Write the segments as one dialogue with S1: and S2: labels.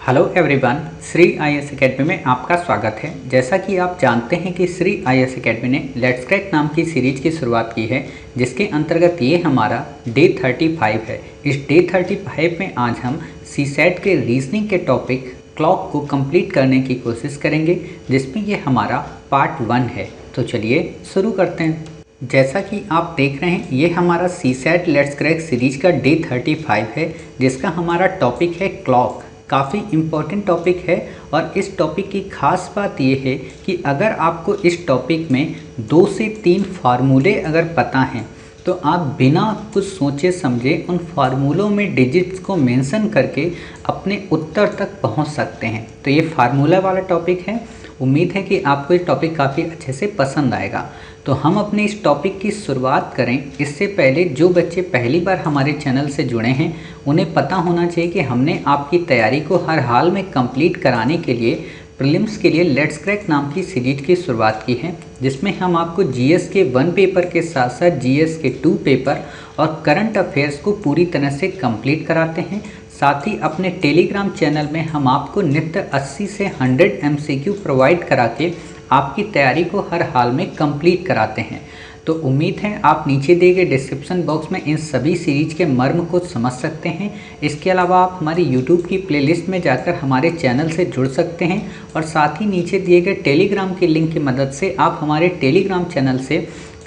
S1: Hello everyone, Shri IAS academy में आपका स्वागत है। जैसा कि आप जानते हैं कि श्री आईएएस एकेडमी ने लेट्स क्रैक नाम की सीरीज की शुरुआत की है, जिसके अंतर्गत ये हमारा डे 35 है। इस डे 35 में आज हम सीसैट के रीजनिंग के टॉपिक क्लॉक को कंप्लीट करने की कोशिश करेंगे, जिसमें ये हमारा पार्ट 1 है। तो चलिए शुरू करते हैं। जैसा कि आप देख रहे हैं, ये हमारा सीसैट लेट्स क्रैक सीरीज का डे 35 है, जिसका हमारा टॉपिक है क्लॉक। काफ़ी इम्पोर्टेंट टॉपिक है और इस टॉपिक की ख़ास बात यह है कि अगर आपको इस टॉपिक में 2 से 3 फार्मूले अगर पता हैं तो आप बिना कुछ सोचे समझे उन फार्मूलों में डिजिट्स को मेंशन करके अपने उत्तर तक पहुंच सकते हैं। तो ये फार्मूला वाला टॉपिक है। उम्मीद है कि आपको ये टॉपिक काफ़ी अच्छे से पसंद आएगा। तो हम अपने इस टॉपिक की शुरुआत करें इससे पहले जो बच्चे पहली बार हमारे चैनल से जुड़े हैं उन्हें पता होना चाहिए कि हमने आपकी तैयारी को हर हाल में कंप्लीट कराने के लिए प्रीलिम्स के लिए लेट्स क्रैक नाम की सीरीज की शुरुआत की है, जिसमें हम आपको जीएस के 1 पेपर के साथ साथ जीएस के 2 पेपर और करंट अफेयर्स को पूरी तरह से कंप्लीट कराते हैं। साथ ही अपने टेलीग्राम चैनल में हम आपको नित्य 80 से 100 एमसीक्यू प्रोवाइड करा के आपकी तैयारी को हर हाल में कंप्लीट कराते हैं। तो उम्मीद है आप नीचे दिए गए डिस्क्रिप्शन बॉक्स में इन सभी सीरीज के मर्म को समझ सकते हैं। इसके अलावा आप हमारी यूट्यूब की प्लेलिस्ट में जाकर हमारे चैनल से जुड़ सकते हैं और साथ ही नीचे दिए गए टेलीग्राम के लिंक की मदद से आप हमारे टेलीग्राम चैनल से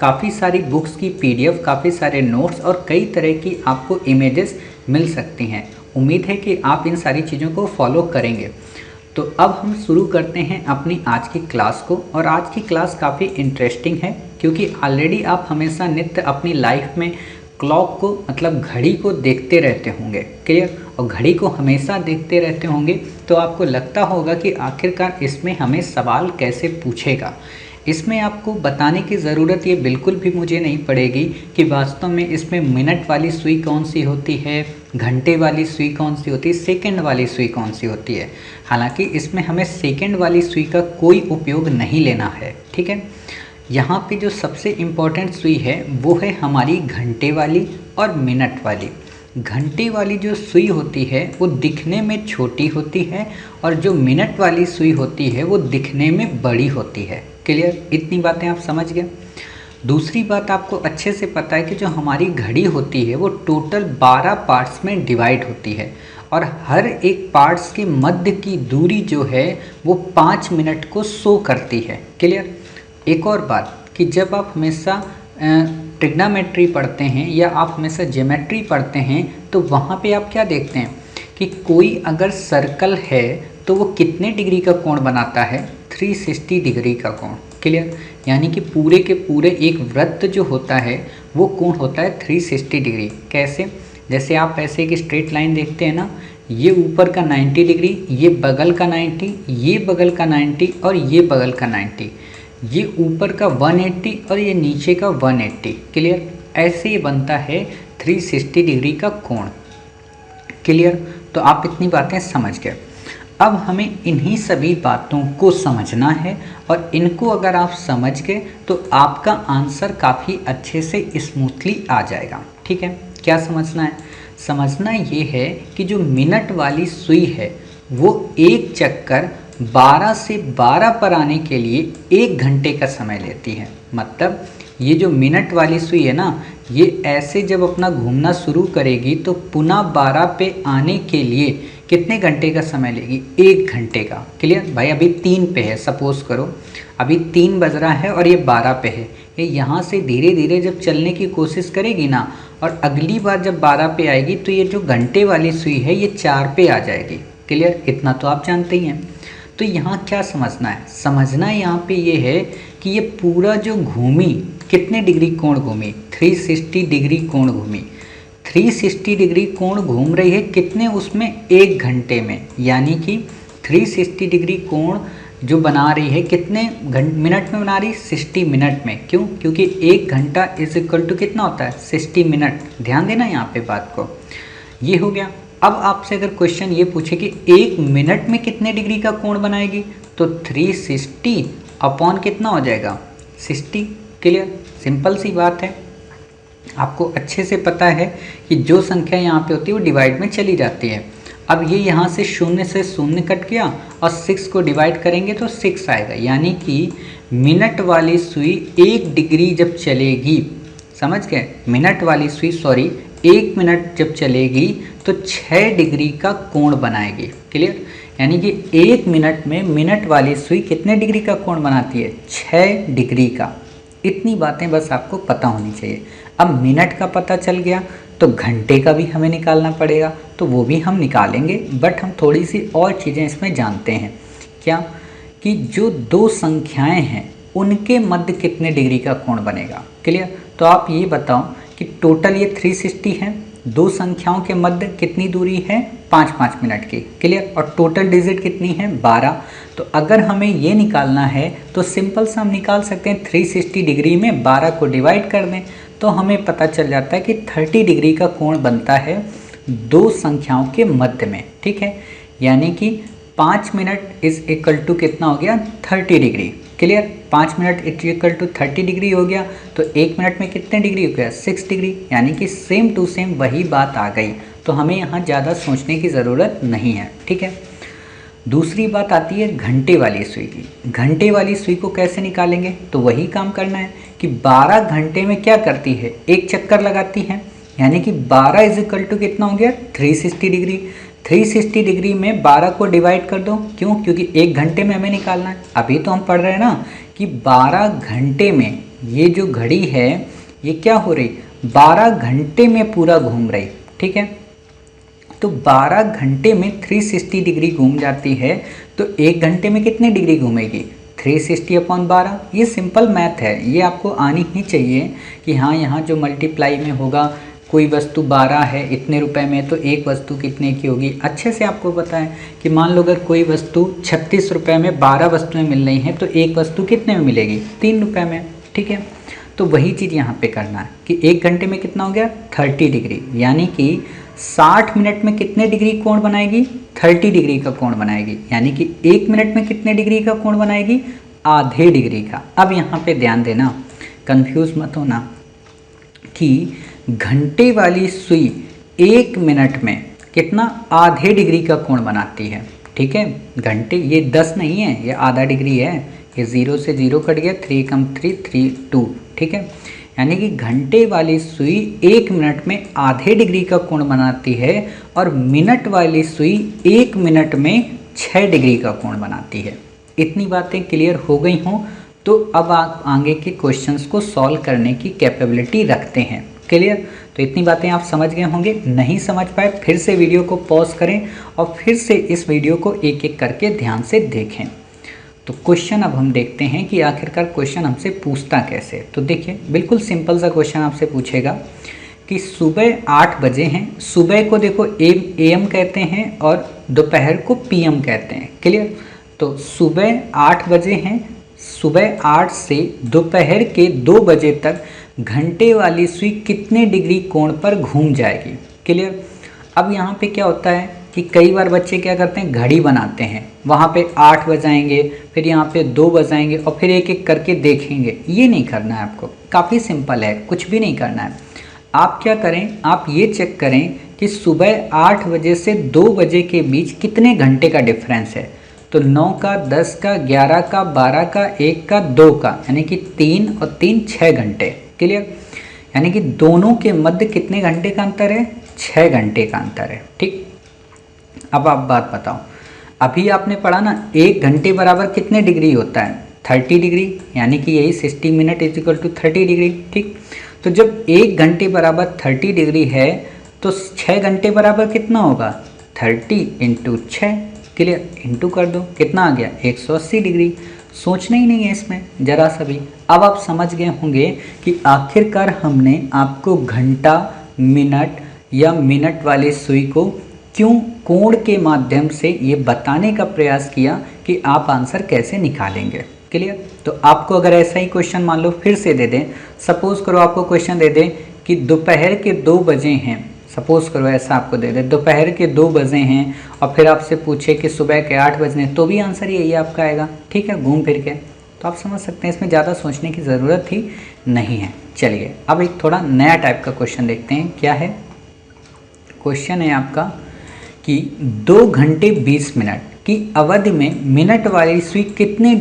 S1: काफ़ी सारी बुक्स की पीडीएफ, काफ़ी सारे नोट्स और कई तरह की आपको इमेजेस मिल सकती हैं। उम्मीद है कि आप इन सारी चीज़ों को फॉलो करेंगे। तो अब हम शुरू करते हैं अपनी आज की क्लास को। और आज की क्लास काफ़ी इंटरेस्टिंग है क्योंकि ऑलरेडी आप हमेशा नित्य अपनी लाइफ में क्लॉक को मतलब घड़ी को देखते रहते होंगे, क्लियर। और घड़ी को हमेशा देखते रहते होंगे तो आपको लगता होगा कि आखिरकार इसमें हमें सवाल कैसे पूछेगा। इसमें आपको बताने की ज़रूरत ये बिल्कुल भी मुझे नहीं पड़ेगी कि वास्तव में इसमें मिनट वाली सुई कौन सी होती है, घंटे वाली सुई कौन सी होती है, सेकंड वाली सुई कौन सी होती है। हालांकि इसमें हमें सेकंड वाली सुई का कोई उपयोग नहीं लेना है, ठीक है। यहाँ पे जो सबसे इम्पोर्टेंट सुई है वो है हमारी घंटे वाली और मिनट वाली। घंटे वाली जो सुई होती है वो दिखने में छोटी होती है और जो मिनट वाली सुई होती है वो दिखने में बड़ी होती है, क्लियर। इतनी बातें आप समझ गए। दूसरी बात आपको अच्छे से पता है कि जो हमारी घड़ी होती है वो टोटल 12 पार्ट्स में डिवाइड होती है और हर एक पार्ट्स के मध्य की दूरी जो है वो 5 मिनट को शो करती है, क्लियर। एक और बात कि जब आप हमेशा ट्रिग्नोमेट्री पढ़ते हैं या आप हमेशा ज्योमेट्री पढ़ते हैं तो वहाँ पे आप क्या देखते हैं कि कोई अगर सर्कल है तो वो कितने डिग्री का कोण बनाता है, 360 डिग्री का कोण, क्लियर। यानी कि पूरे के पूरे एक वृत्त जो होता है वो कोण होता है 360 डिग्री। कैसे? जैसे आप ऐसे एक स्ट्रेट लाइन देखते हैं ना, ये ऊपर का 90 डिग्री, ये बगल का 90, ये बगल का 90 और ये बगल का 90, ये ऊपर का 180 और ये नीचे का 180, क्लियर। ऐसे ये बनता है 360 डिग्री का कोण, क्लियर। तो आप इतनी बातें समझ गए। अब हमें इन्हीं सभी बातों को समझना है और इनको अगर आप समझ गए तो आपका आंसर काफ़ी अच्छे से स्मूथली आ जाएगा, ठीक है। क्या समझना है? समझना ये है कि जो मिनट वाली सुई है वो एक चक्कर 12 से 12 पर आने के लिए 1 घंटे का समय लेती है। मतलब ये जो मिनट वाली सुई है ना, ये ऐसे जब अपना घूमना शुरू करेगी तो पुनः 12 पे आने के लिए कितने घंटे का समय लेगी? 1 घंटे का, क्लियर। भाई अभी 3 पे है, सपोज करो अभी 3 बज रहा है और ये 12 पे है। ये यहाँ से धीरे धीरे जब चलने की कोशिश करेगी ना और अगली बार जब 12 पे आएगी तो ये जो घंटे वाली सुई है ये 4 पे आ जाएगी, क्लियर। इतना तो आप जानते ही हैं। तो यहाँ क्या समझना है? समझना यहाँ पे ये है कि ये पूरा जो घूमी कितने डिग्री कोण घूमी? 360 डिग्री कोण घूमी। 360 डिग्री कोण घूम रही है कितने? उसमें 1 घंटे में। यानी कि 360 डिग्री कोण जो बना रही है कितने मिनट में बना रही? 60 मिनट में। क्यों? क्योंकि 1 घंटा इज इक्वल टू कितना होता है? 60 मिनट। ध्यान देना यहाँ पे बात को। ये हो गया। अब आपसे अगर क्वेश्चन ये पूछे कि 1 मिनट में कितने डिग्री का कोण बनाएगी तो 360 अपॉन कितना हो जाएगा? 60, क्लियर। सिंपल सी बात है। आपको अच्छे से पता है कि जो संख्या यहाँ पे होती है वो डिवाइड में चली जाती है। अब ये यहाँ से शून्य से शून्य कट गया और 6 को डिवाइड करेंगे तो 6 आएगा, यानी कि मिनट वाली सुई 1 डिग्री जब चलेगी, समझ गए, मिनट वाली सुई 1 मिनट जब चलेगी तो 6 डिग्री का कोण बनाएगी। क्लियर, यानी कि 1 मिनट में मिनट वाली सुई कितने डिग्री का कोण बनाती है, 6 डिग्री का। इतनी बातें बस आपको पता होनी चाहिए। अब मिनट का पता चल गया तो घंटे का भी हमें निकालना पड़ेगा, तो वो भी हम निकालेंगे, बट हम थोड़ी सी और चीज़ें इसमें जानते हैं। क्या कि जो दो संख्याएं हैं उनके मध्य कितने डिग्री का कोण बनेगा। क्लियर, तो आप ये बताओ कि टोटल ये 360 है, दो संख्याओं के मध्य कितनी दूरी है, 5-5 मिनट की। क्लियर, और टोटल डिजिट कितनी है, 12। तो अगर हमें ये निकालना है तो सिंपल सा हम निकाल सकते हैं, 360 डिग्री में 12 को डिवाइड कर दें तो हमें पता चल जाता है कि 30 डिग्री का कोण बनता है दो संख्याओं के मध्य में। ठीक है, यानी कि 5 मिनट इज इक्वल टू कितना हो गया, 30 degree. Clear, 5 minute is equal to 30 degree हो गया, तो 1 मिनट में कितने डिग्री हो गया, 6 डिग्री, यानी कि सेम टू सेम वही बात आ गई। तो हमें यहाँ ज़्यादा सोचने की ज़रूरत नहीं है। ठीक है, दूसरी बात आती है घंटे वाली सुई की। घंटे वाली सुई को कैसे निकालेंगे, तो वही काम करना है कि 12 घंटे में क्या करती है, एक चक्कर लगाती है, यानी कि 12 इज इक्वल टू कितना हो गया, 360 डिग्री। 360 डिग्री में 12 को डिवाइड कर दो, क्यों, क्योंकि 1 घंटे में हमें निकालना है। अभी तो हम पढ़ रहे हैं ना कि 12 घंटे में ये जो घड़ी है ये क्या हो रही, 12 घंटे में पूरा घूम रही। ठीक है, तो 12 घंटे में 360 डिग्री घूम जाती है, तो 1 घंटे में कितने डिग्री घूमेगी, 360/12। ये सिंपल मैथ है, ये आपको आनी ही चाहिए कि हाँ यहाँ जो मल्टीप्लाई में होगा, कोई वस्तु 12 है इतने रुपए में, तो एक वस्तु कितने की होगी। अच्छे से आपको पता है कि मान लो अगर कोई वस्तु 36 रुपये में 12 वस्तुएं मिल रही हैं तो एक वस्तु कितने में मिलेगी, 3 रुपये में। ठीक है, तो वही चीज़ यहाँ पे करना है कि 1 घंटे में कितना हो गया, 30 डिग्री, यानी कि 60 मिनट में कितने डिग्री कोण बनाएगी, 30 डिग्री का कोण बनाएगी, यानी कि 1 मिनट में कितने डिग्री का कोण बनाएगी, आधे डिग्री का। अब यहाँ पे ध्यान देना, कंफ्यूज मत होना कि घंटे वाली सुई 1 मिनट में कितना, आधे डिग्री का कोण बनाती है। ठीक है, घंटे ये 10 नहीं है, ये आधा डिग्री है, ये 0 से 0 कट गया, 3 कम 3 3 2। ठीक है, यानी कि घंटे वाली सुई 1 मिनट में आधे डिग्री का कोण बनाती है और मिनट वाली सुई 1 मिनट में 6 डिग्री का कोण बनाती है। इतनी बातें क्लियर हो गई हों तो अब आप आगे के क्वेश्चंस को सॉल्व करने की कैपेबिलिटी रखते हैं। क्लियर, तो इतनी बातें आप समझ गए होंगे। नहीं समझ पाए फिर से वीडियो को पॉज करें और फिर से इस वीडियो को एक एक करके ध्यान से देखें। तो क्वेश्चन अब हम देखते हैं कि आखिरकार क्वेश्चन हमसे पूछता कैसे। तो देखिए, बिल्कुल सिंपल सा क्वेश्चन आपसे पूछेगा कि सुबह 8 बजे हैं, सुबह को देखो AM कहते हैं और दोपहर को PM कहते हैं। क्लियर, तो सुबह 8 बजे हैं, सुबह 8 से दोपहर के 2 बजे तक घंटे वाली सुई कितने डिग्री कोण पर घूम जाएगी। क्लियर, अब यहाँ पे क्या होता है कि कई बार बच्चे क्या करते हैं, घड़ी बनाते हैं, वहाँ पे 8 बजाएंगे, फिर यहाँ पे 2 बजाएंगे और फिर एक एक करके देखेंगे। ये नहीं करना है आपको, काफ़ी सिंपल है, कुछ भी नहीं करना है। आप क्या करें, आप ये चेक करें कि सुबह 8 बजे से 2 बजे के बीच कितने घंटे का डिफरेंस है। तो 9 का, 10 का, 11 का, 12 का, 1 का, 2 का, यानी कि 3 और 3 6 घंटे। क्लियर, यानी कि दोनों के मध्य कितने घंटे का अंतर है, 6 घंटे का अंतर है। ठीक, अब आप बात बताओ, अभी आपने पढ़ा ना 1 घंटे बराबर कितने डिग्री होता है, 30 डिग्री, यानी कि यही 60 minute is equal to 30 degree. ठीक, तो जब 1 घंटे बराबर 30 डिग्री है तो 6 घंटे बराबर कितना होगा, 30 इंटू 6। क्लियर, इंटू कर दो, कितना आ गया, 180 डिग्री। सोचना ही नहीं है इसमें जरा सा भी। अब आप समझ गए होंगे कि आखिरकार हमने आपको घंटा, मिनट या मिनट वाली सुई को क्यों कोण के माध्यम से ये बताने का प्रयास किया कि आप आंसर कैसे निकालेंगे। क्लियर, तो आपको अगर ऐसा ही क्वेश्चन मान लो फिर से दे दें, सपोज करो आपको क्वेश्चन दे दें कि दोपहर के 2 बजे हैं, सपोज करो ऐसा आपको दे दे, दोपहर के 2 बजे हैं और फिर आपसे पूछे कि सुबह के 8 बजे हैं, तो भी आंसर यही आपका आएगा। ठीक है, घूम फिर के, तो आप समझ सकते हैं इसमें ज़्यादा सोचने की ज़रूरत ही नहीं है। चलिए अब एक थोड़ा नया टाइप का क्वेश्चन देखते हैं। क्या है क्वेश्चन, है आपका कि 2 घंटे 20 मिनट की अवधि में मिनट वाली सुई कितने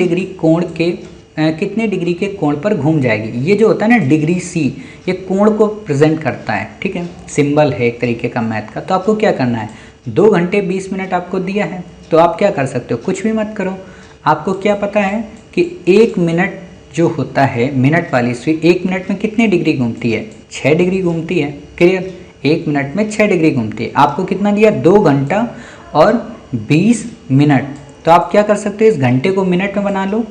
S1: डिग्री के कोण पर घूम जाएगी। ये जो होता है ना डिग्री सी, ये कोण को प्रेजेंट करता है, ठीक है, सिंबल है एक तरीके का मैथ का। तो आपको क्या करना है, 2 घंटे 20 मिनट आपको दिया है, तो आप क्या कर सकते हो, कुछ भी मत करो। आपको क्या पता है कि 1 मिनट जो होता है, मिनट वाली सुई 1 मिनट में कितनी डिग्री घूमती है, 6 डिग्री घूमती है। क्लियर, 1 मिनट में 6 डिग्री घूमती है। आपको कितना दिया, 2 घंटा और 20 मिनट। तो आप क्या कर सकते हो, इस घंटे को मिनट में बना लो,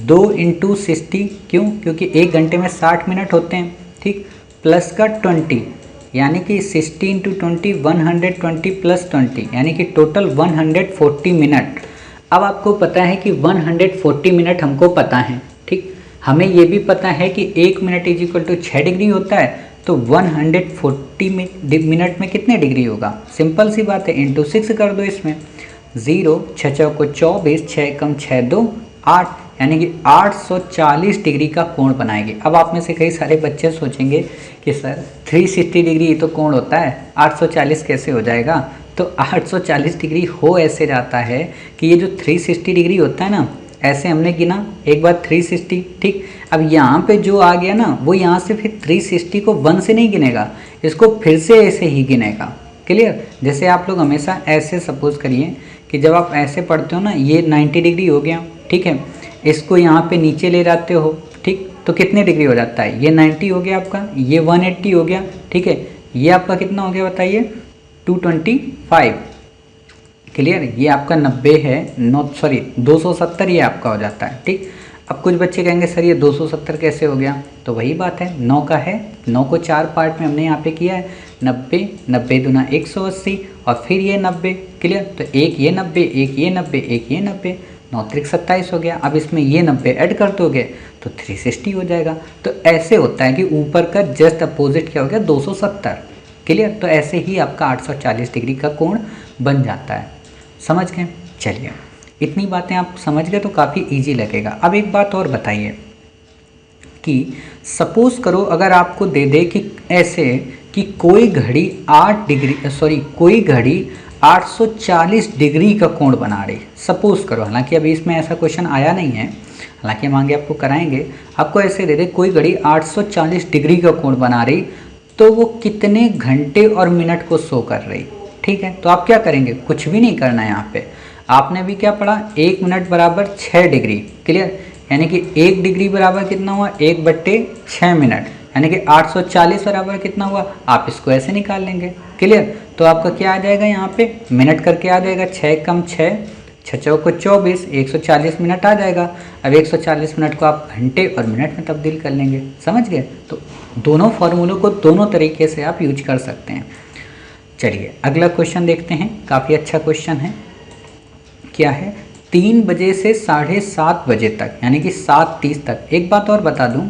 S1: 2 × 60, क्यों, क्योंकि 1 घंटे में 60 मिनट होते हैं, ठीक, प्लस का 20, यानी कि 60 × 20 120 प्लस 20, यानी कि टोटल 140 मिनट। अब आपको पता है कि 140 मिनट हमको पता है, ठीक, हमें ये भी पता है कि 1 मिनट = 6 डिग्री होता है, तो 140 मिनट में कितने डिग्री होगा, सिंपल सी बात है, इंटू 6 कर दो इसमें, 0 6 चौको 24, 6 कम 6 2 8, यानी कि 840 डिग्री का कोण बनाएंगे। अब आप में से कई सारे बच्चे सोचेंगे कि सर 360 डिग्री तो कोण होता है, 840 कैसे हो जाएगा। तो 840 डिग्री हो ऐसे जाता है कि ये जो 360 डिग्री होता है ना, ऐसे हमने गिना एक बार 360, ठीक, अब यहाँ पे जो आ गया ना, वो यहाँ से फिर 360 को 1 से नहीं गिनेगा, इसको फिर से ऐसे ही गिनेगा। क्लियर, जैसे आप लोग हमेशा ऐसे सपोज करिए कि जब आप ऐसे पढ़ते हो ना, ये 90 डिग्री हो गया, ठीक है, इसको यहाँ पे नीचे ले जाते हो, ठीक, तो कितने डिग्री हो जाता है, ये 90 हो गया आपका, ये 180 हो गया, ठीक है, ये आपका कितना हो गया बताइए, 225। क्लियर, ये आपका 90 है, 270 ये आपका हो जाता है, ठीक। अब कुछ बच्चे कहेंगे सर ये 270 कैसे हो गया, तो वही बात है, 9 का है, 9 को 4 पार्ट में हमने यहाँ पे किया है, 90 90 दूना 180 और फिर ये 90। क्लियर, तो एक ये 90, एक ये 90, एक ये 90, 9 त्रिक 27 हो गया। अब इसमें ये 90 ऐड कर दोगे तो 360 हो जाएगा। तो ऐसे होता है कि ऊपर का जस्ट अपोजिट क्या हो गया, 270। क्लियर, तो ऐसे ही आपका 840 डिग्री का कोण बन जाता है। समझ गए, चलिए इतनी बातें आप समझ गए तो काफ़ी इजी लगेगा। अब एक बात और बताइए कि सपोज करो अगर आपको दे दे कि ऐसे कि कोई घड़ी 840 डिग्री का कोण बना रही, सपोज करो, हालांकि अभी इसमें ऐसा क्वेश्चन आया नहीं है, हालांकि हम आगे आपको कराएंगे। आपको ऐसे दे दे कोई घड़ी 840 डिग्री का कोण बना रही, तो वो कितने घंटे और मिनट को शो कर रही। ठीक है, तो आप क्या करेंगे, कुछ भी नहीं करना है। यहाँ पे आपने भी क्या पढ़ा, 1 मिनट बराबर 6 डिग्री। क्लियर, यानी कि 1 डिग्री बराबर कितना हुआ, 1/6 मिनट, यानी कि 840 बराबर कितना हुआ, आप इसको ऐसे निकाल लेंगे। क्लियर, तो आपका क्या आ जाएगा, यहाँ पे मिनट करके आ जाएगा, 6 कम 6, 6 चौको 24, 140 मिनट आ जाएगा। अब 140 मिनट को आप घंटे और मिनट में तब्दील कर लेंगे। समझ गए, तो दोनों फार्मूलों को दोनों तरीके से आप यूज कर सकते हैं। चलिए अगला क्वेश्चन देखते हैं, काफ़ी अच्छा क्वेश्चन है। क्या है, 3 बजे से 7:30 बजे तक, यानी कि 7:30 तक। एक बात और बता दूं,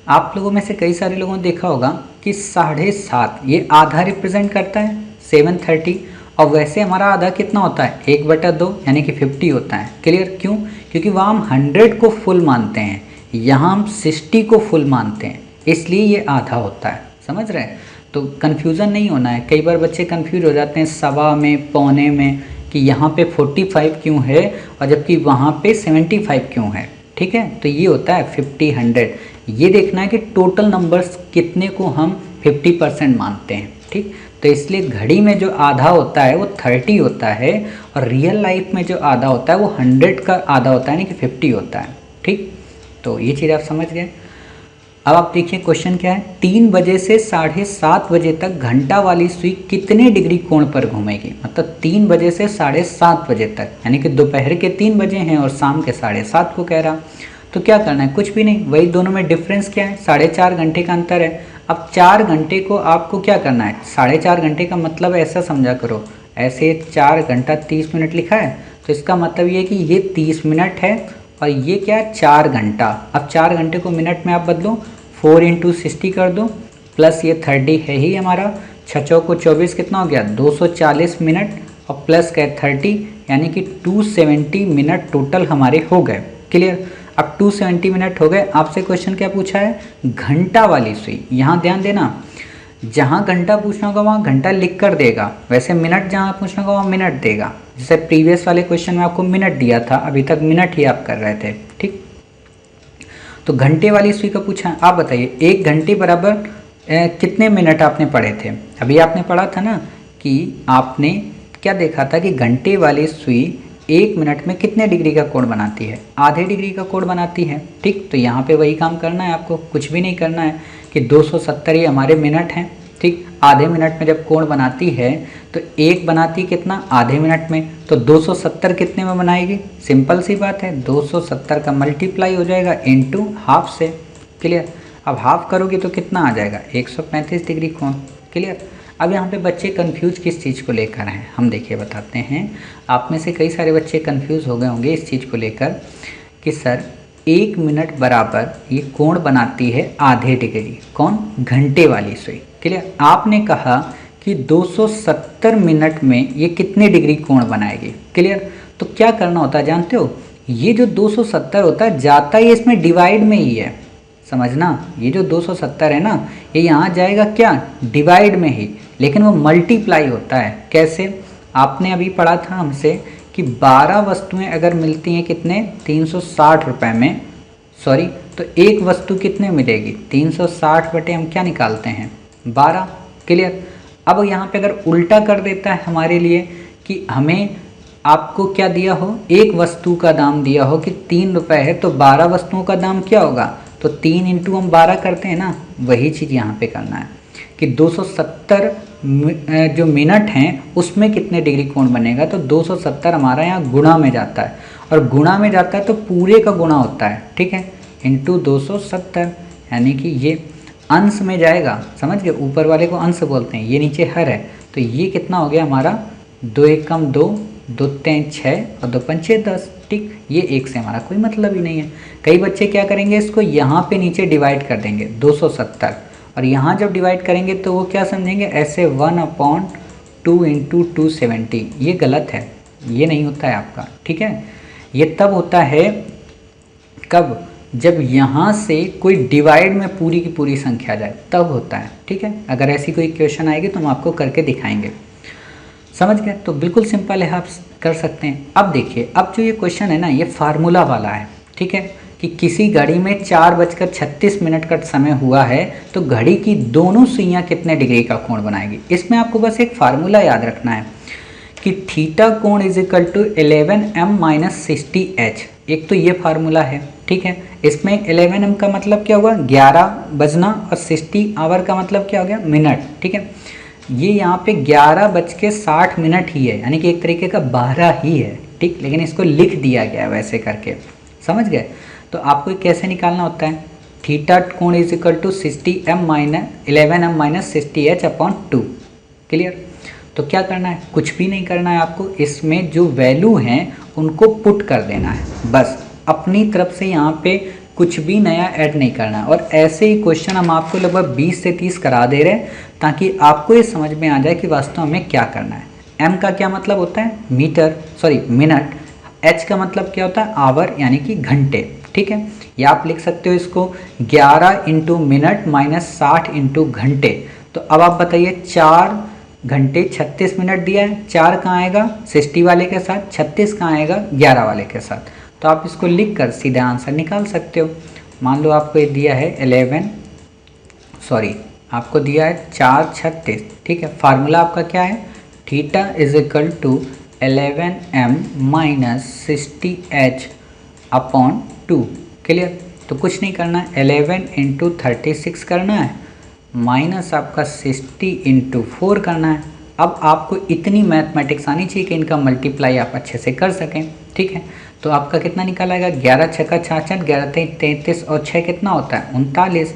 S1: आप लोगों में से कई सारे लोगों ने देखा होगा कि 7:30 ये आधा रिप्रेजेंट करता है 7:30, और वैसे हमारा आधा कितना होता है, 1/2 यानी कि 50 होता है। क्लियर, क्यों, क्योंकि वहाँ हम 100 को फुल मानते हैं, यहाँ हम 60 को फुल मानते हैं, इसलिए ये आधा होता है। समझ रहे हैं, तो कन्फ्यूज़न नहीं होना है। कई बार बच्चे कन्फ्यूज हो जाते हैं सवा में, पौने में, कि यहाँ पे 45 क्यों है और जबकि वहाँ पे 75 क्यों है। ठीक है, तो ये होता है 50, 100। ये देखना है कि टोटल नंबर्स कितने को हम 50% मानते हैं। ठीक, तो इसलिए घड़ी में जो आधा होता है वो 30 होता है, और रियल लाइफ में जो आधा होता है वो 100 का आधा होता है, यानी कि 50 होता है। ठीक, तो ये चीज़ आप समझ गए। अब आप देखिए क्वेश्चन क्या है, 3 बजे से 7:30 बजे तक घंटा वाली सुई कितने डिग्री कोण पर घूमेगी। मतलब 3 बजे से 7:30 बजे तक, यानी कि दोपहर के 3 बजे हैं और शाम के 7:30 को कह रहा। तो क्या करना है, कुछ भी नहीं, वही दोनों में डिफरेंस क्या है, 4.5 घंटे का अंतर है। अब 4 घंटे को आपको क्या करना है, 4.5 घंटे का मतलब ऐसा समझा करो, ऐसे 4 घंटा 30 मिनट लिखा है, तो इसका मतलब ये कि ये 30 मिनट है और ये क्या है, 4 घंटा। अब 4 घंटे को मिनट में आप बदलो, 4 × 60 कर दो, प्लस ये 30 है ही हमारा, 6 चौको 24 कितना हो गया, 240 मिनट, और प्लस क्या 30, यानी कि 270 मिनट टोटल हमारे हो गए। क्लियर, अब 270 मिनट हो गए। आपसे क्वेश्चन क्या पूछा है, घंटा वाली सुई। यहाँ ध्यान देना, जहाँ घंटा पूछना होगा वहाँ घंटा लिख कर देगा, वैसे मिनट जहाँ पूछना होगा वहाँ मिनट देगा। जैसे प्रीवियस वाले क्वेश्चन में आपको मिनट दिया था, अभी तक मिनट ही आप कर रहे थे, ठीक। तो घंटे वाली सुई का पूछा है, आप बताइए 1 घंटे बराबर कितने मिनट आपने पढ़े थे। अभी आपने पढ़ा था ना कि आपने क्या देखा था कि घंटे वाली सुई 1 मिनट में कितने डिग्री का कोण बनाती है, आधे डिग्री का कोण बनाती है, ठीक। तो यहाँ पे वही काम करना है आपको, कुछ भी नहीं करना है कि 270 ये हमारे मिनट हैं, ठीक। आधे मिनट में जब कोण बनाती है तो 1 बनाती कितना, आधे मिनट में, तो 270 कितने में बनाएगी, सिंपल सी बात है, 270 का मल्टीप्लाई हो जाएगा इनटू हाफ से, क्लियर। अब हाफ करोगे तो कितना आ जाएगा, 135 डिग्री कोण, क्लियर। अब यहाँ पे बच्चे कंफ्यूज किस चीज़ को लेकर हैं, हम देखिए बताते हैं। आप में से कई सारे बच्चे कंफ्यूज हो गए होंगे इस चीज़ को लेकर कि सर 1 मिनट बराबर ये कोण बनाती है आधे डिग्री, कौन, घंटे वाली सुई, क्लियर। आपने कहा कि 270 मिनट में ये कितने डिग्री कोण बनाएगी, क्लियर। तो क्या करना होता है जानते हो, ये जो 270 होता है जाता ही इसमें डिवाइड में ही है, समझना। ये जो 270 है ना, ये यहाँ जाएगा क्या, डिवाइड में ही, लेकिन वो मल्टीप्लाई होता है कैसे। आपने अभी पढ़ा था हमसे कि 12 वस्तुएं अगर मिलती हैं कितने, 360 रुपये में, सॉरी, तो एक वस्तु कितने मिलेगी, 360 बटे हम क्या निकालते हैं, 12, क्लियर। अब यहाँ पे अगर उल्टा कर देता है हमारे लिए कि हमें आपको क्या दिया हो, एक वस्तु का दाम दिया हो कि 3 रुपये है, तो 12 वस्तुओं का दाम क्या होगा, तो 3 इंटू हम 12 करते हैं ना, वही चीज़ यहाँ पे करना है कि 270 जो मिनट हैं उसमें कितने डिग्री कोण बनेगा। तो 270 हमारा यहाँ गुणा में जाता है, और गुणा में जाता है तो पूरे का गुणा होता है, ठीक है, इंटू 270, यानी कि ये अंश में जाएगा, समझ गए, ऊपर वाले को अंश बोलते हैं, ये नीचे हर है, तो ये कितना हो गया हमारा, 2 एकम 2, 2 3 6 और 2 पंचे 10, ठीक। ये 1 से हमारा कोई मतलब ही नहीं है। कई बच्चे क्या करेंगे, इसको यहाँ पे नीचे डिवाइड कर देंगे 270, और यहाँ जब डिवाइड करेंगे तो वो क्या समझेंगे, ऐसे 1/2 इंटू 270, ये गलत है, ये नहीं होता है आपका, ठीक है। ये तब होता है कब, जब यहाँ से कोई डिवाइड में पूरी की पूरी संख्या जाए, तब होता है, ठीक है। अगर ऐसी कोई क्वेश्चन आएगी तो हम आपको करके दिखाएंगे, समझ गए। तो बिल्कुल सिंपल है, आप कर सकते हैं। अब देखिए, अब जो ये क्वेश्चन है ना, ये फार्मूला वाला है, ठीक है, कि किसी घड़ी में 4:36 का समय हुआ है, तो घड़ी की दोनों सुइयां कितने डिग्री का कोण बनाएगी। इसमें आपको बस एक फार्मूला याद रखना है कि थीटा कोण is equal to 11m minus 60h, एक तो ये फार्मूला है, ठीक है। इसमें 11m का मतलब क्या हुआ, 11 बजना, और 60 आवर का मतलब क्या हो गया, मिनट, ठीक है। ये यहाँ पे 11:60 ही है, यानी कि एक तरीके का 12 ही है, ठीक, लेकिन इसको लिख दिया गया है वैसे करके, समझ गए। तो आपको कैसे निकालना होता है, थीटा कोण is equal to 11m minus 60h/2, clear. तो क्या करना है, कुछ भी नहीं करना है आपको, इसमें जो वैल्यू हैं उनको पुट कर देना है, बस अपनी तरफ से यहाँ पे कुछ भी नया ऐड नहीं करना है। और ऐसे ही क्वेश्चन हम आपको लगभग 20 से 30 करा दे रहे हैं, ताकि आपको ये समझ में आ जाए कि वास्तव में क्या करना है। m का क्या मतलब होता है, मिनट, h का मतलब क्या होता है, आवर, यानी कि घंटे, ठीक है। या आप लिख सकते हो इसको 11 इंटू मिनट माइनस 60 इंटू घंटे। तो अब आप बताइए, 4 घंटे 36 मिनट दिया है, 4 कहाँ आएगा 60 वाले के साथ, 36 कहाँ आएगा 11 वाले के साथ। तो आप इसको लिख कर सीधा आंसर निकाल सकते हो। मान लो आपको ये दिया है आपको दिया है 4:36, ठीक है। फार्मूला आपका क्या है, theta is equal to 11m minus 60h/2, clear. तो कुछ नहीं करना है, 11 इंटू 36 करना है, माइनस आपका 60 इंटू 4 करना है। अब आपको इतनी मैथमेटिक्स आनी चाहिए कि इनका मल्टीप्लाई आप अच्छे से कर सकें, ठीक है। तो आपका कितना निकल आएगा, 11 छक्का 66, 11 33 और 6 कितना होता है 39,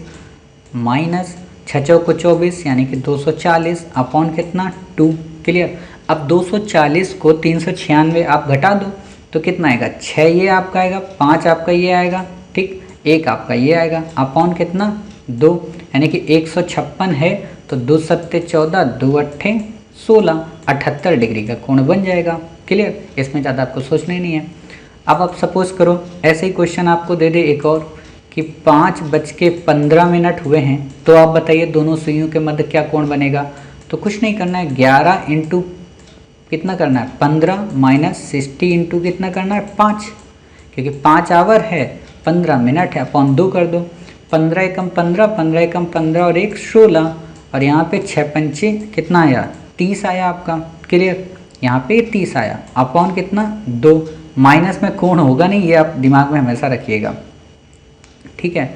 S1: माइनस 6 चौको 24 यानी कि 240 अपॉन कितना 2, क्लियर। अब 240 को 396 आप घटा दो तो कितना आएगा, 6 ये आपका आएगा, 5 आपका ये आएगा, ठीक, 1 आपका ये आएगा, अपॉन कितना 2, यानी कि 156 है, तो 2 7 14, 2 8 16, 78 डिग्री का कोण बन जाएगा, क्लियर। इसमें ज़्यादा आपको सोचना ही नहीं है। अब आप सपोज करो ऐसे ही क्वेश्चन आपको दे दे एक और कि कि 5:15 हुए हैं, तो आप बताइए दोनों सुइयों के मध्य क्या कोण बनेगा। तो कुछ नहीं करना है, 11 इंटू कितना करना है 15 माइनस 60 इंटू कितना करना है 5, क्योंकि 5 आवर है, 15 मिनट है, अपॉन 2 कर दो। 15 एकम 15, 15 एकम 15 और 1 16, और यहाँ पे 6 पंचे कितना आया 30 आया आपका। क्लियर, यहाँ पे 30 आया, अपॉन कितना 2, माइनस में कोण होगा नहीं, ये आप दिमाग में हमेशा रखिएगा। ठीक है,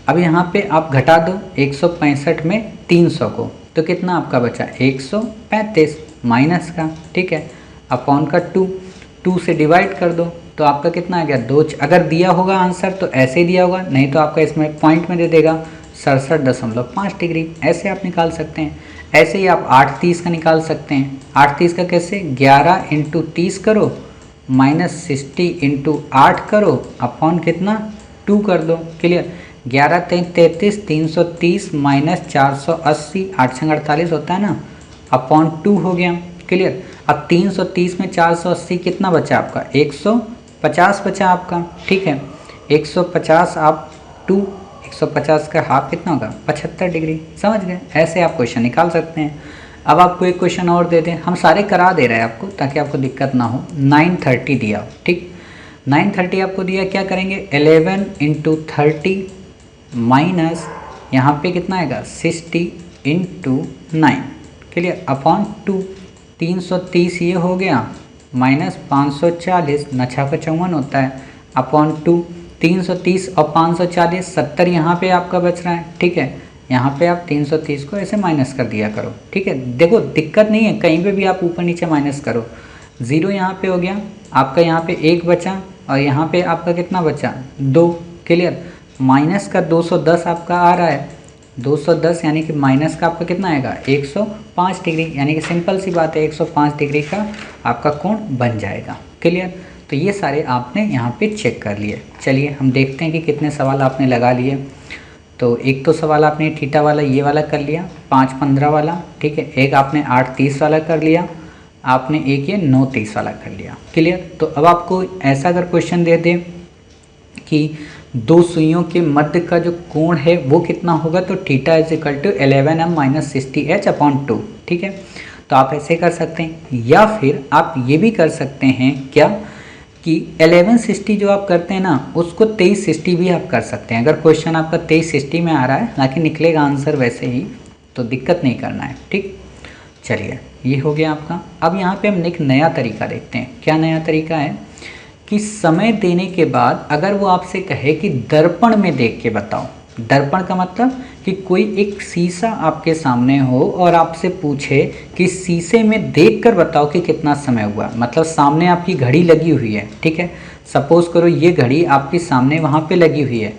S1: अब यहाँ पे आप घटा दो 165 में 300 को, तो कितना आपका बचा 135 माइनस का, ठीक है, अपॉन का 2 से डिवाइड कर दो, तो आपका कितना आ गया 2। अगर दिया होगा आंसर तो ऐसे ही दिया होगा, नहीं तो आपका इसमें पॉइंट में दे देगा 67.5 डिग्री, ऐसे आप निकाल सकते हैं। ऐसे ही आप 8:30 का निकाल सकते हैं। 8:30 का कैसे, 11 इंटू 30 करो माइनस 60 इंटू 8 करो, अपॉन कितना 2 कर दो। क्लियर, 11 33 330 माइनस 480, 8 48 होता है ना, अपॉन 2 हो गया। क्लियर, अब 330 में 480 कितना बचा आपका 150 बचा आपका। ठीक है, 150 आप 2, 150 का हाफ कितना होगा 75 डिग्री। समझ गए, ऐसे आप क्वेश्चन निकाल सकते हैं। अब आपको एक क्वेश्चन और दे दें, हम सारे करा दे रहे हैं आपको ताकि आपको दिक्कत ना हो। 930 दिया, ठीक, 930 आपको दिया, क्या करेंगे 11 इंटू 30 माइनस यहाँ पे कितना आएगा 60 इंटू 9, क्लियर, अपॉन 2। 330 ये हो गया माइनस 540, नछा का 54 होता है, अपॉन 2। 330 और 540 70 यहाँ पे आपका बच रहा है। ठीक है, यहाँ पे आप 330 को ऐसे माइनस कर दिया करो। ठीक है, देखो दिक्कत नहीं है, कहीं पे भी आप ऊपर नीचे माइनस करो। 0 यहाँ पे हो गया आपका, यहाँ पे 1 बचा, और यहाँ पे आपका कितना बचा 2। क्लियर, माइनस का 210 आपका आ रहा है, 210 यानी कि माइनस का आपका कितना आएगा 105 डिग्री, यानी कि सिंपल सी बात है 105 डिग्री का आपका कोण बन जाएगा। क्लियर, तो ये सारे आपने यहाँ पे चेक कर लिए। चलिए हम देखते हैं कि कितने सवाल आपने लगा लिए। तो एक तो सवाल आपने थीटा वाला ये वाला कर लिया 5:15 वाला, ठीक है, एक आपने 8:30 वाला कर लिया, आपने एक ये 9:30 वाला कर लिया। क्लियर, तो अब आपको ऐसा अगर क्वेश्चन दे दे कि दो सुइयों के मध्य का जो कोण है वो कितना होगा, तो theta is equal to 11m minus 60h upon 2। ठीक है, तो आप ऐसे कर सकते हैं, या फिर आप ये भी कर सकते हैं क्या कि 1160 जो आप करते हैं ना उसको 2360 भी आप कर सकते हैं। अगर क्वेश्चन आपका 2360 में आ रहा है, हालांकि निकलेगा आंसर वैसे ही, तो दिक्कत नहीं करना है। ठीक, चलिए ये हो गया आपका। अब यहाँ पे हम एक नया तरीका देखते हैं। क्या नया तरीका है कि समय देने के बाद अगर वो आपसे कहे कि दर्पण में देख के बताओ। दर्पण का मतलब कि कोई एक शीशा आपके सामने हो और आपसे पूछे कि शीशे में देखकर बताओ कि कितना समय हुआ, मतलब सामने आपकी घड़ी लगी हुई है। ठीक है, सपोज करो ये घड़ी आपके सामने वहाँ पे लगी हुई है,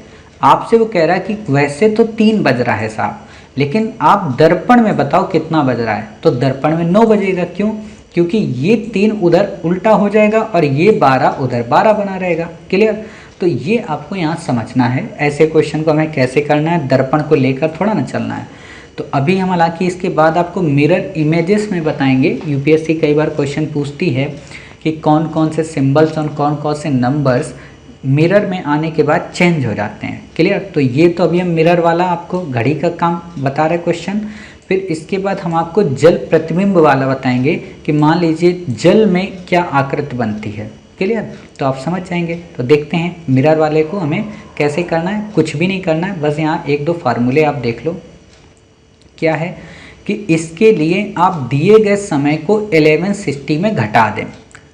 S1: आपसे वो कह रहा है कि वैसे तो 3 बज रहा है साहब, लेकिन आप दर्पण में बताओ कितना बज रहा है। तो दर्पण में 9 बजेगा। क्यों? क्योंकि ये 3 उधर उल्टा हो जाएगा और ये 12 उधर 12 बना रहेगा। क्लियर, तो ये आपको यहाँ समझना है। ऐसे क्वेश्चन को हमें कैसे करना है, दर्पण को लेकर थोड़ा ना चलना है। तो अभी हम हालांकि इसके बाद आपको मिरर इमेजेस में बताएंगे। यूपीएससी कई बार क्वेश्चन पूछती है कि कौन कौन से सिंबल्स और कौन कौन से नंबर्स मिरर में आने के बाद चेंज हो जाते हैं। क्लियर, तो ये तो अभी हम मिरर वाला आपको घड़ी का काम बता रहे क्वेश्चन। फिर इसके बाद हम आपको जल प्रतिबिंब वाला बताएंगे कि मान लीजिए जल में क्या आकृति बनती है। क्लियर, तो आप समझ जाएंगे। तो देखते हैं मिरर वाले को हमें कैसे करना है। कुछ भी नहीं करना है, बस यहाँ 1-2 फार्मूले आप देख लो। क्या है कि इसके लिए आप दिए गए समय को 1160 में घटा दें।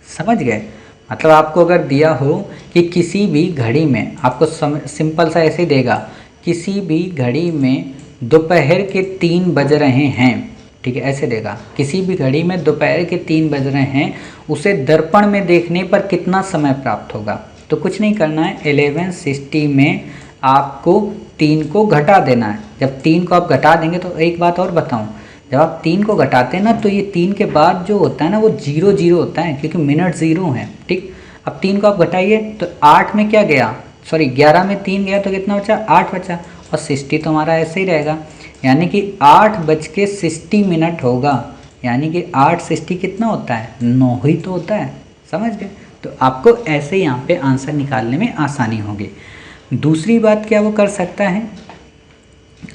S1: समझ गए, मतलब आपको अगर दिया हो कि किसी भी घड़ी में आपको सिंपल सा ऐसे देगा, किसी भी घड़ी में दोपहर के 3 बज रहे हैं। ठीक है, ऐसे देगा, किसी भी घड़ी में दोपहर के 3 बज रहे हैं, उसे दर्पण में देखने पर कितना समय प्राप्त होगा। तो कुछ नहीं करना है, 1160 में आपको 3 को घटा देना है। जब 3 को आप घटा देंगे, तो एक बात और बताऊं, जब आप 3 को घटाते हैं ना, तो ये 3 के बाद जो होता है ना वो 0-0 होता है, क्योंकि मिनट 0 है। ठीक, अब 3 को आप घटाइए तो 8 में क्या गया, सॉरी 11 में 3 गया तो कितना बचा 8 बचा, और 60 तो हमारा ऐसे ही रहेगा, यानी कि 8:60 होगा। यानी कि 8:60 कितना होता है 9 ही तो होता है। समझ गए, तो आपको ऐसे यहाँ पे आंसर निकालने में आसानी होगी। दूसरी बात क्या वो कर सकता है,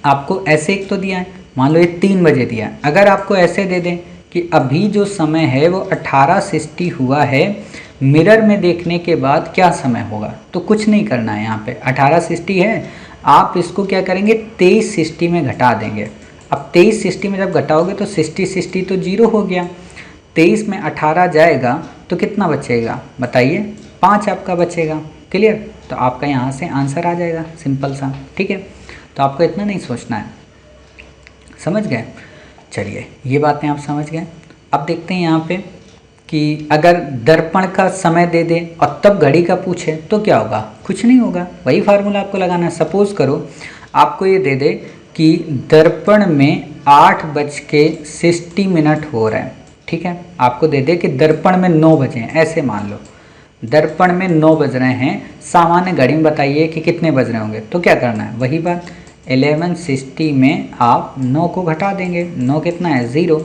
S1: आपको ऐसे एक तो दिया है, मान लो ये 3 बजे दिया है, अगर आपको ऐसे दे दें कि अभी जो समय है वो 18:60 हुआ है, मिरर में देखने के बाद क्या समय होगा, तो कुछ नहीं करना है। यहाँ पे 18:60 है, आप इसको क्या करेंगे 23:60 में घटा देंगे। अब 23:60 में जब घटाओगे तो 60 तो 0 हो गया, 23 में 18 जाएगा तो कितना बचेगा बताइए, 5 आपका बचेगा। क्लियर, तो आपका यहाँ से आंसर आ जाएगा, सिंपल सा। ठीक है, तो आपको इतना नहीं सोचना है, समझ गए। चलिए ये बातें आप समझ गए। अब देखते हैं यहाँ पे कि अगर दर्पण का समय दे दे और तब घड़ी का पूछे तो क्या होगा, कुछ नहीं होगा, वही फार्मूला आपको लगाना है। सपोज करो आपको ये दे दे कि दर्पण में 8:60 हो रहा है, ठीक है, आपको दे दे कि दर्पण में 9 बजे हैं, ऐसे मान लो दर्पण में 9 बज रहे हैं, सामान्य घड़ी में बताइए कि कितने बज रहे होंगे, तो क्या करना है वही बात, 11:60 में आप 9 को घटा देंगे, 9 कितना है 0,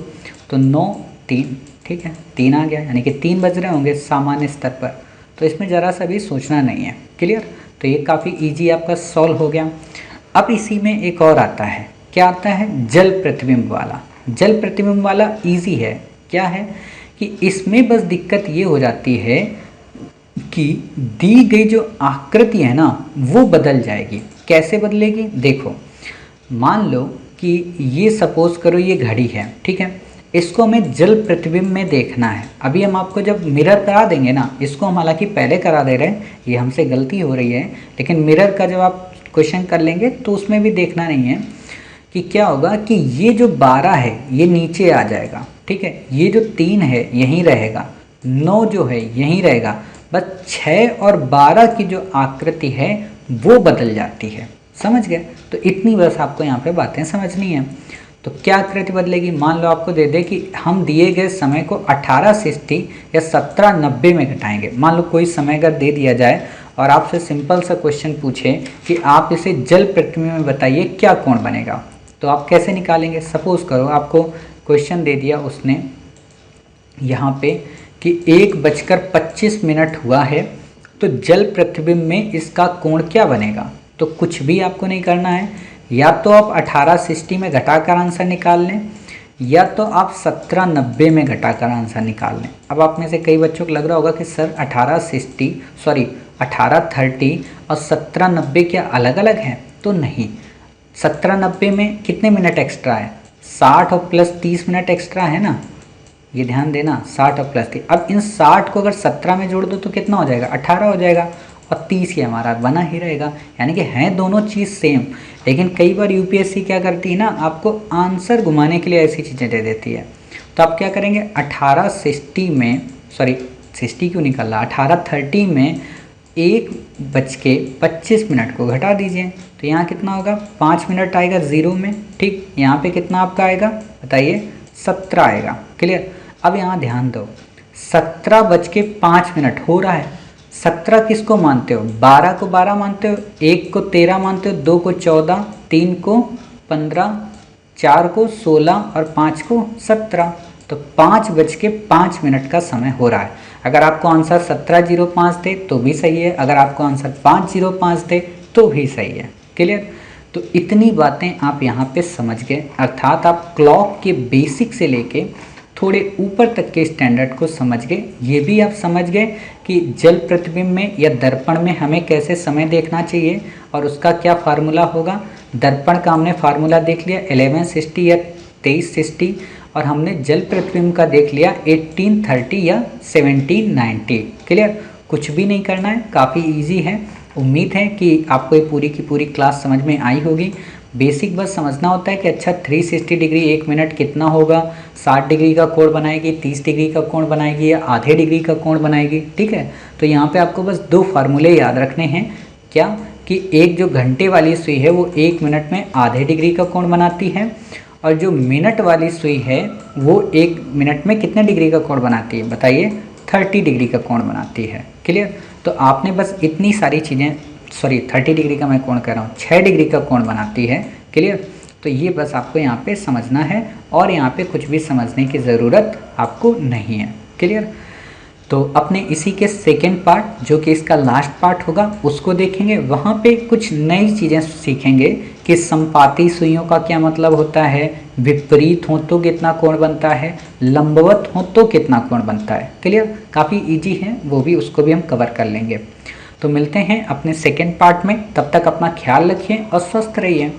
S1: तो 9 3, ठीक है 3 आ गया, यानी कि 3 बज रहे होंगे सामान्य स्तर पर, तो इसमें ज़रा सा भी सोचना नहीं है। क्लियर, तो ये काफ़ी इजी आपका सॉल्व हो गया। अब इसी में एक और आता है, क्या आता है, जल प्रतिबिंब वाला। जल प्रतिबिंब वाला इजी है, क्या है कि इसमें बस दिक्कत ये हो जाती है कि दी गई जो आकृति है ना वो बदल जाएगी। कैसे बदलेगी, देखो मान लो कि ये सपोज करो ये घड़ी है, ठीक है, इसको हमें जल प्रतिबिंब में देखना है। अभी हम आपको जब मिरर करा देंगे ना, इसको हम हालांकि पहले करा दे रहे हैं, ये हमसे गलती हो रही है, लेकिन मिरर का जब आप क्वेश्चन कर लेंगे तो उसमें भी देखना नहीं है कि क्या होगा कि ये जो 12 है ये नीचे आ जाएगा, ठीक है, ये जो 3 है यहीं रहेगा, 9 जो है यहीं रहेगा, बस 6 और 12 की जो आकृति है वो बदल जाती है। समझ गए, तो इतनी बस आपको यहाँ पे बातें समझनी है। तो क्या आकृति बदलेगी, मान लो आपको दे दे कि हम दिए गए समय को 18:60 या 17:90 में घटाएंगे। मान लो कोई समय अगर दे दिया जाए और आपसे सिंपल सा क्वेश्चन पूछे कि आप इसे जल प्रतिबिंब में बताइए क्या कोण बनेगा, तो आप कैसे निकालेंगे। सपोज करो आपको क्वेश्चन दे दिया उसने यहाँ पे कि 1:25 हुआ है, तो जल प्रतिबिंब में इसका कोण क्या बनेगा, तो कुछ भी आपको नहीं करना है, या तो आप 18:60 में घटाकर आंसर निकाल लें, या तो आप 17:90 में घटाकर आंसर निकाल लें। अब आप में से कई बच्चों को लग रहा होगा कि सर 18:30 और 17:90 क्या अलग अलग हैं, तो नहीं, 17:90 में कितने मिनट एक्स्ट्रा है, 60 और प्लस 30 मिनट एक्स्ट्रा है ना, ये ध्यान देना, 60 और प्लस 30। अब इन 60 को अगर 17 में जोड़ दो तो कितना हो जाएगा, 18 हो जाएगा, और 30 ही हमारा बना ही रहेगा, यानी कि हैं दोनों चीज़ सेम। लेकिन कई बार यूपीएससी क्या करती है ना, आपको आंसर घुमाने के लिए ऐसी चीज़ें दे देती है। तो आप क्या करेंगे, 18:60 में, सॉरी 60 क्यों निकल रहा, 18:30 में 1:25 को घटा दीजिए, तो यहाँ कितना होगा, 5 मिनट आएगा 0 में, ठीक, यहाँ पे कितना आपका आएगा बताइए, 17 आएगा। क्लियर, अब यहाँ ध्यान दो, 17:05 हो रहा है, 17 किसको मानते हो, 12 को 12 मानते हो, 1 को 13 मानते हो, 2 को 14, 3 को 15, 4 को 16 और 5 को 17, तो 5:05 का समय हो रहा है। अगर आपको आंसर 17:05 दे तो भी सही है, अगर आपको आंसर 5:05 दे तो भी सही है। क्लियर, तो इतनी बातें आप यहाँ पे समझ गए, अर्थात आप क्लॉक के बेसिक से लेके थोड़े ऊपर तक के स्टैंडर्ड को समझ गए। ये भी आप समझ गए कि जल प्रतिबिंब में या दर्पण में हमें कैसे समय देखना चाहिए और उसका क्या फार्मूला होगा। दर्पण का हमने फार्मूला देख लिया 11:60 या 23:60, और हमने जल प्रतिबिंब का देख लिया 18:30 या 17:90। क्लियर, कुछ भी नहीं करना है, काफ़ी इजी है। उम्मीद है कि आपको ये पूरी की पूरी क्लास समझ में आई होगी। बेसिक बस समझना होता है कि अच्छा 360 डिग्री 1 मिनट कितना होगा, 60 डिग्री का कोण बनाएगी, 30 डिग्री का कोण बनाएगी या आधे डिग्री का कोण बनाएगी। ठीक है, तो यहाँ पे आपको बस 2 फार्मूले याद रखने हैं, क्या कि एक जो घंटे वाली सुई है वो 1 मिनट में आधे डिग्री का कोण बनाती है, और जो मिनट वाली सुई है वो 1 मिनट में कितने डिग्री का कोण बनाती है बताइए, 30 डिग्री का कोण बनाती है। क्लियर, तो आपने बस इतनी सारी चीज़ें, सॉरी 30 डिग्री का मैं कोण कह रहा हूँ, 6 डिग्री का कोण बनाती है। क्लियर, तो ये बस आपको यहाँ पे समझना है और यहाँ पे कुछ भी समझने की ज़रूरत आपको नहीं है। क्लियर, तो अपने इसी के सेकेंड पार्ट जो कि इसका लास्ट पार्ट होगा उसको देखेंगे। वहाँ पे कुछ नई चीज़ें सीखेंगे कि संपाती सुइयों का क्या मतलब होता है, विपरीत हो तो कितना कोण बनता है, लंबवत हो तो कितना कोण बनता है। क्लियर, काफ़ी इजी है, वो भी उसको भी हम कवर कर लेंगे। तो मिलते हैं अपने सेकेंड पार्ट में, तब तक अपना ख्याल रखिए और स्वस्थ रहिए।